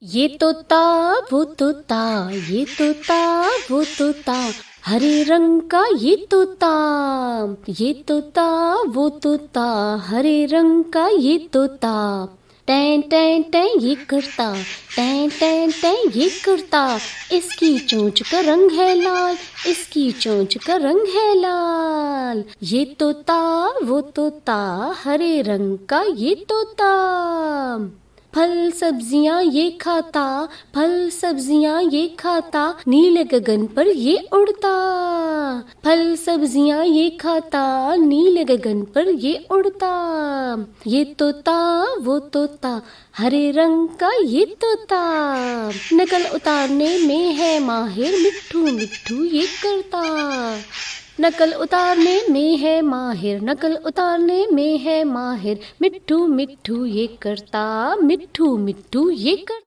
ये तोता वो तोता, ये तोता वो तोता, हरे रंग का ये तोता। ये तोता वो तोता, हरे रंग का ये तोता। टैं टैं टैं ये करता, टैं टैं टैं ये करता। इसकी चोंच का रंग है लाल, इसकी चोंच का रंग है लाल। ये तोता वो तोता, हरे रंग का ये तोता। फल सब्जियां ये खाता, फल सब्जियां ये खाता, नीले गगन पर ये उड़ता। फल सब्जियां ये खाता, नीले गगन पर ये उड़ता। ये तोता वो तोता, हरे रंग का ये तोता। नकल उतारने में है माहिर, मिट्ठू मिट्ठू ये करता। नकल उतारने में है माहिर, नकल उतारने में है माहिर, मिट्ठू मिट्ठू ये करता, मिट्ठू मिट्ठू ये करता।